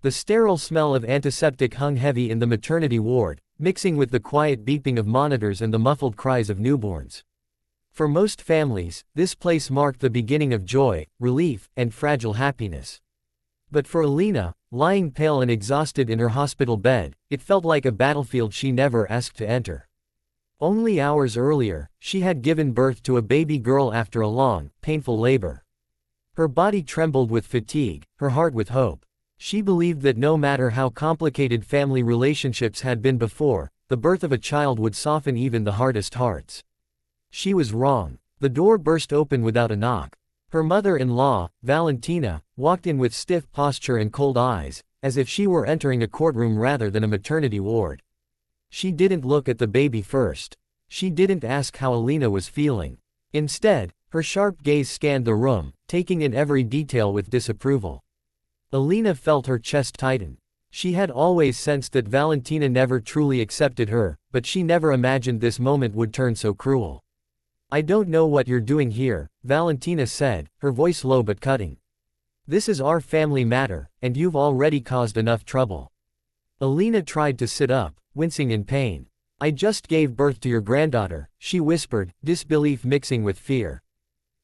The sterile smell of antiseptic hung heavy in the maternity ward, mixing with the quiet beeping of monitors and the muffled cries of newborns. For most families, this place marked the beginning of joy, relief, and fragile happiness. But for Alina, lying pale and exhausted in her hospital bed, it felt like a battlefield she never asked to enter. Only hours earlier, she had given birth to a baby girl after a long, painful labor. Her body trembled with fatigue, her heart with hope. She believed that no matter how complicated family relationships had been before, the birth of a child would soften even the hardest hearts. She was wrong. The door burst open without a knock. Her mother-in-law, Valentina, walked in with stiff posture and cold eyes, as if she were entering a courtroom rather than a maternity ward. She didn't look at the baby first. She didn't ask how Alina was feeling. Instead, her sharp gaze scanned the room, taking in every detail with disapproval. Alina felt her chest tighten. She had always sensed that Valentina never truly accepted her, but she never imagined this moment would turn so cruel. "I don't know what you're doing here," Valentina said, her voice low but cutting. "This is our family matter, and you've already caused enough trouble." Alina tried to sit up, wincing in pain. "I just gave birth to your granddaughter," she whispered, disbelief mixing with fear.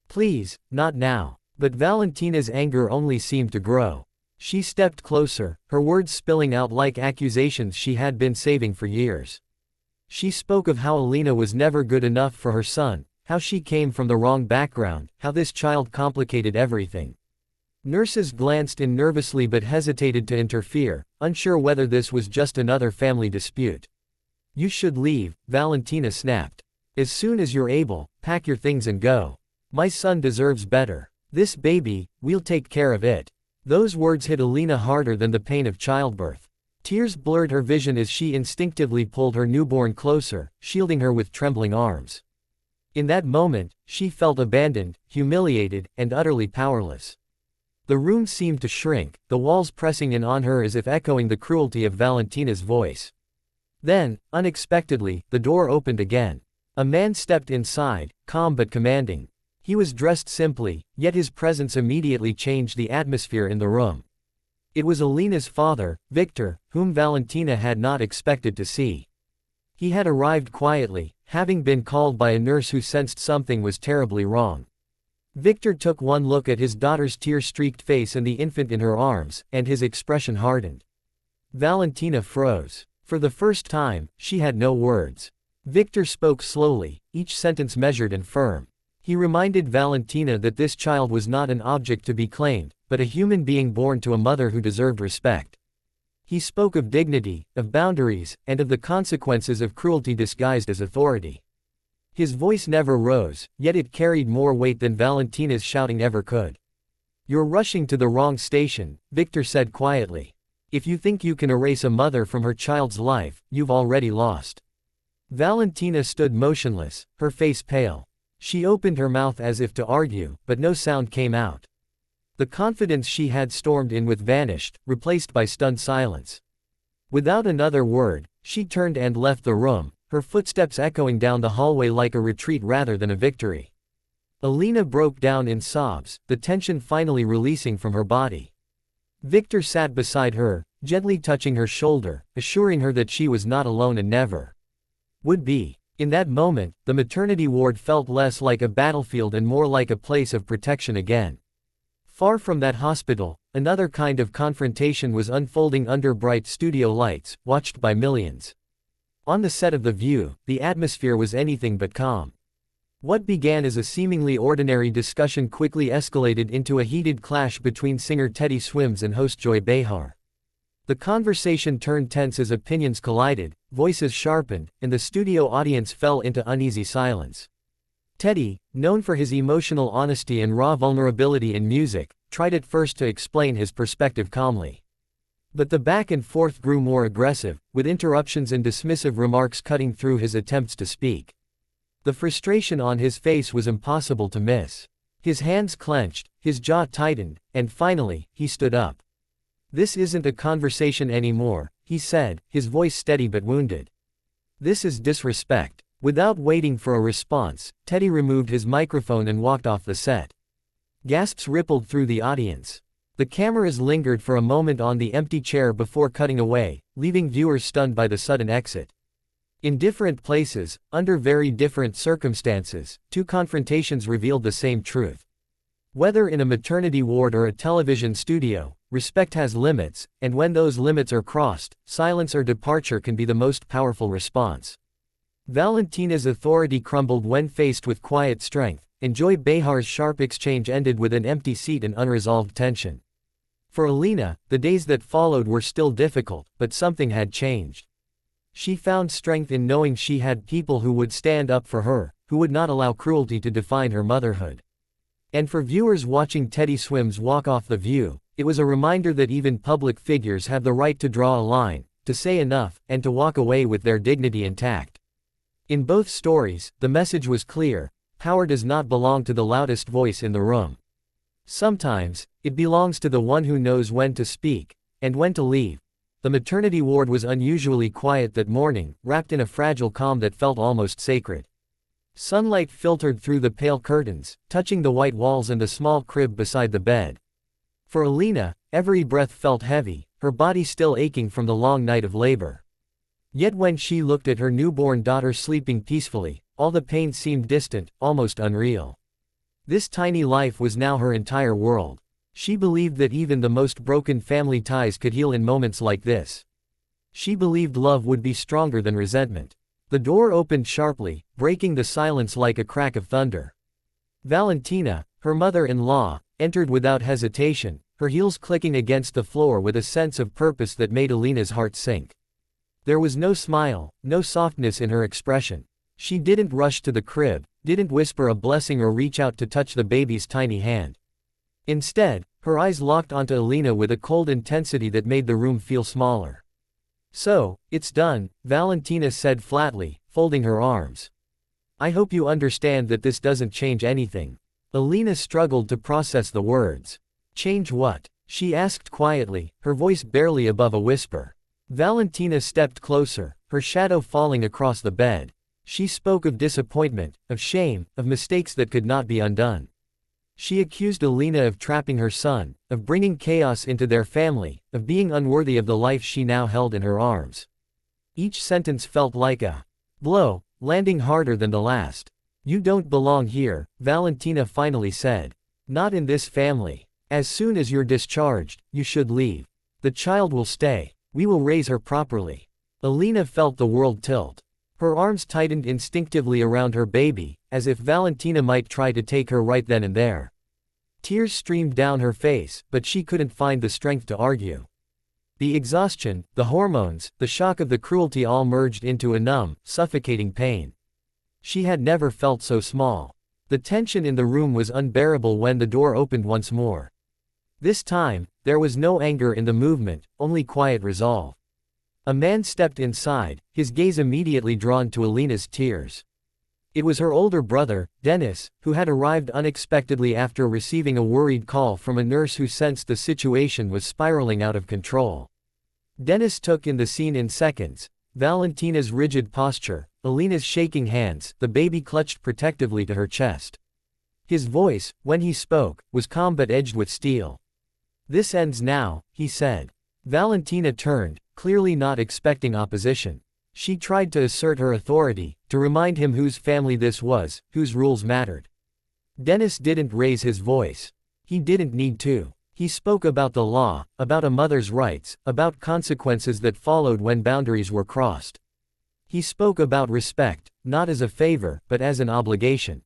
"Please, not now." But Valentina's anger only seemed to grow. She stepped closer, her words spilling out like accusations she had been saving for years. She spoke of how Alina was never good enough for her son, how she came from the wrong background, how this child complicated everything. Nurses glanced in nervously but hesitated to interfere, unsure whether this was just another family dispute. "You should leave," Valentina snapped. "As soon as you're able, pack your things and go. My son deserves better. This baby, we'll take care of it." Those words hit Alina harder than the pain of childbirth. Tears blurred her vision as she instinctively pulled her newborn closer, shielding her with trembling arms. In that moment, she felt abandoned, humiliated, and utterly powerless. The room seemed to shrink, the walls pressing in on her as if echoing the cruelty of Valentina's voice. Then, unexpectedly, the door opened again. A man stepped inside, calm but commanding. He was dressed simply, yet his presence immediately changed the atmosphere in the room. It was Alina's father, Victor, whom Valentina had not expected to see. He had arrived quietly, having been called by a nurse who sensed something was terribly wrong. Victor took one look at his daughter's tear-streaked face and the infant in her arms, and his expression hardened. Valentina froze. For the first time, she had no words. Victor spoke slowly, each sentence measured and firm. He reminded Valentina that this child was not an object to be claimed, but a human being born to a mother who deserved respect. He spoke of dignity, of boundaries, and of the consequences of cruelty disguised as authority. His voice never rose, yet it carried more weight than Valentina's shouting ever could. "You're rushing to the wrong station," Victor said quietly. "If you think you can erase a mother from her child's life, you've already lost." Valentina stood motionless, her face pale. She opened her mouth as if to argue, but no sound came out. The confidence she had stormed in with vanished, replaced by stunned silence. Without another word, she turned and left the room, her footsteps echoing down the hallway like a retreat rather than a victory. Alina broke down in sobs, the tension finally releasing from her body. Victor sat beside her, gently touching her shoulder, assuring her that she was not alone and never would be. In that moment, the maternity ward felt less like a battlefield and more like a place of protection again. Far from that hospital, another kind of confrontation was unfolding under bright studio lights, watched by millions. On the set of The View, the atmosphere was anything but calm. What began as a seemingly ordinary discussion quickly escalated into a heated clash between singer Teddy Swims and host Joy Behar. The conversation turned tense as opinions collided, voices sharpened, and the studio audience fell into uneasy silence. Teddy, known for his emotional honesty and raw vulnerability in music, tried at first to explain his perspective calmly. But the back and forth grew more aggressive, with interruptions and dismissive remarks cutting through his attempts to speak. The frustration on his face was impossible to miss. His hands clenched, his jaw tightened, and finally, he stood up. "This isn't a conversation anymore," he said, his voice steady but wounded. "This is disrespect." Without waiting for a response, Teddy removed his microphone and walked off the set. Gasps rippled through the audience. The cameras lingered for a moment on the empty chair before cutting away, leaving viewers stunned by the sudden exit. In different places, under very different circumstances, two confrontations revealed the same truth. Whether in a maternity ward or a television studio, respect has limits, and when those limits are crossed, silence or departure can be the most powerful response. Valentina's authority crumbled when faced with quiet strength, and Joy Behar's sharp exchange ended with an empty seat and unresolved tension. For Alina, the days that followed were still difficult, but something had changed. She found strength in knowing she had people who would stand up for her, who would not allow cruelty to define her motherhood. And for viewers watching Teddy Swims walk off the view, it was a reminder that even public figures have the right to draw a line, to say enough, and to walk away with their dignity intact. In both stories, the message was clear: power does not belong to the loudest voice in the room. Sometimes, it belongs to the one who knows when to speak, and when to leave. The maternity ward was unusually quiet that morning, wrapped in a fragile calm that felt almost sacred. Sunlight filtered through the pale curtains, touching the white walls and the small crib beside the bed. For Alina, every breath felt heavy, her body still aching from the long night of labor. Yet when she looked at her newborn daughter sleeping peacefully, all the pain seemed distant, almost unreal. This tiny life was now her entire world. She believed that even the most broken family ties could heal in moments like this. She believed love would be stronger than resentment. The door opened sharply, breaking the silence like a crack of thunder. Valentina, her mother-in-law, entered without hesitation, her heels clicking against the floor with a sense of purpose that made Alina's heart sink. There was no smile, no softness in her expression. She didn't rush to the crib, didn't whisper a blessing or reach out to touch the baby's tiny hand. Instead, her eyes locked onto Alina with a cold intensity that made the room feel smaller. "So, it's done," Valentina said flatly, folding her arms. "I hope you understand that this doesn't change anything." Alina struggled to process the words. "Change what?" she asked quietly, her voice barely above a whisper. Valentina stepped closer, her shadow falling across the bed. She spoke of disappointment, of shame, of mistakes that could not be undone. She accused Alina of trapping her son, of bringing chaos into their family, of being unworthy of the life she now held in her arms. Each sentence felt like a blow, landing harder than the last. "You don't belong here," Valentina finally said. "Not in this family. As soon as you're discharged, you should leave. The child will stay. We will raise her properly." Alina felt the world tilt. Her arms tightened instinctively around her baby, as if Valentina might try to take her right then and there. Tears streamed down her face, but she couldn't find the strength to argue. The exhaustion, the hormones, the shock of the cruelty all merged into a numb, suffocating pain. She had never felt so small. The tension in the room was unbearable when the door opened once more. This time, there was no anger in the movement, only quiet resolve. A man stepped inside, his gaze immediately drawn to Alina's tears. It was her older brother, Dennis, who had arrived unexpectedly after receiving a worried call from a nurse who sensed the situation was spiraling out of control. Dennis took in the scene in seconds: Valentina's rigid posture, Alina's shaking hands, the baby clutched protectively to her chest. His voice, when he spoke, was calm but edged with steel. "This ends now," he said. Valentina turned, clearly not expecting opposition. She tried to assert her authority, to remind him whose family this was, whose rules mattered. Dennis didn't raise his voice. He didn't need to. He spoke about the law, about a mother's rights, about consequences that followed when boundaries were crossed. He spoke about respect, not as a favor, but as an obligation.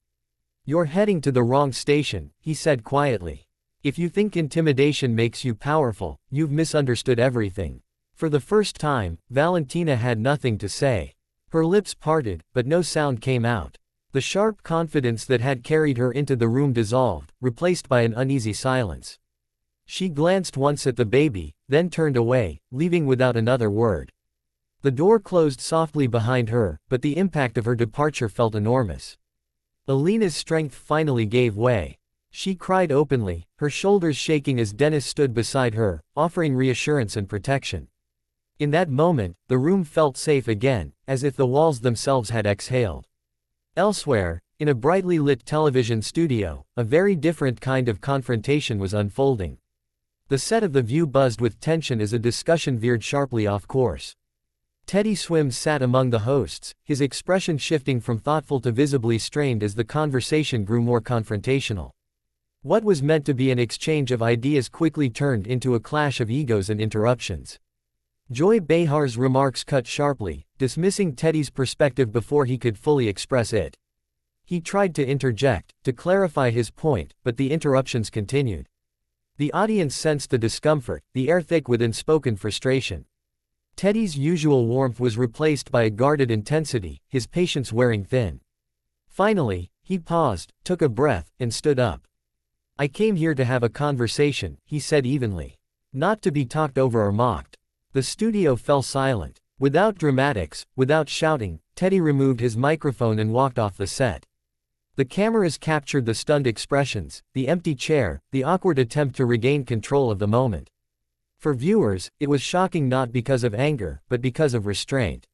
"You're heading to the wrong station," he said quietly. "If you think intimidation makes you powerful, you've misunderstood everything." For the first time, Valentina had nothing to say. Her lips parted, but no sound came out. The sharp confidence that had carried her into the room dissolved, replaced by an uneasy silence. She glanced once at the baby, then turned away, leaving without another word. The door closed softly behind her, but the impact of her departure felt enormous. Alina's strength finally gave way. She cried openly, her shoulders shaking as Dennis stood beside her, offering reassurance and protection. In that moment, the room felt safe again, as if the walls themselves had exhaled. Elsewhere, in a brightly lit television studio, a very different kind of confrontation was unfolding. The set of The View buzzed with tension as a discussion veered sharply off course. Teddy Swims sat among the hosts, his expression shifting from thoughtful to visibly strained as the conversation grew more confrontational. What was meant to be an exchange of ideas quickly turned into a clash of egos and interruptions. Joy Behar's remarks cut sharply, dismissing Teddy's perspective before he could fully express it. He tried to interject, to clarify his point, but the interruptions continued. The audience sensed the discomfort, the air thick with unspoken frustration. Teddy's usual warmth was replaced by a guarded intensity, his patience wearing thin. Finally, he paused, took a breath, and stood up. "I came here to have a conversation," he said evenly. "Not to be talked over or mocked." The studio fell silent. Without dramatics, without shouting, Teddy removed his microphone and walked off the set. The cameras captured the stunned expressions, the empty chair, the awkward attempt to regain control of the moment. For viewers, it was shocking not because of anger, but because of restraint.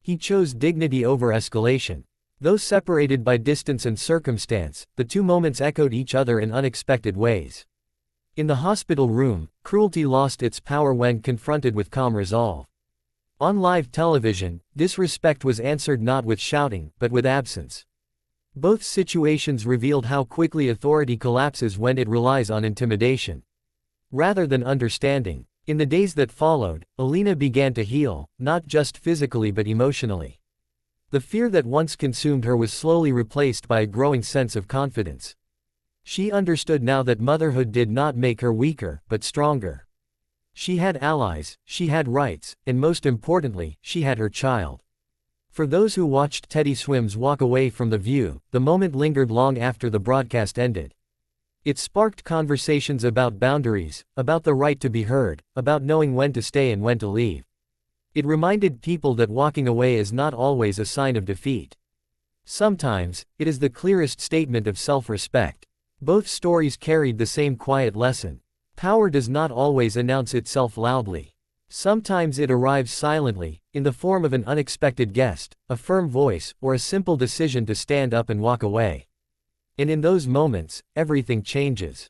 He chose dignity over escalation. Though separated by distance and circumstance, the two moments echoed each other in unexpected ways. In the hospital room, cruelty lost its power when confronted with calm resolve. On live television, disrespect was answered not with shouting, but with absence. Both situations revealed how quickly authority collapses when it relies on intimidation rather than understanding. In the days that followed, Alina began to heal, not just physically but emotionally. The fear that once consumed her was slowly replaced by a growing sense of confidence. She understood now that motherhood did not make her weaker, but stronger. She had allies, she had rights, and most importantly, she had her child. For those who watched Teddy Swims walk away from The View, the moment lingered long after the broadcast ended. It sparked conversations about boundaries, about the right to be heard, about knowing when to stay and when to leave. It reminded people that walking away is not always a sign of defeat. Sometimes, it is the clearest statement of self-respect. Both stories carried the same quiet lesson. Power does not always announce itself loudly. Sometimes it arrives silently, in the form of an unexpected guest, a firm voice, or a simple decision to stand up and walk away. And in those moments, everything changes.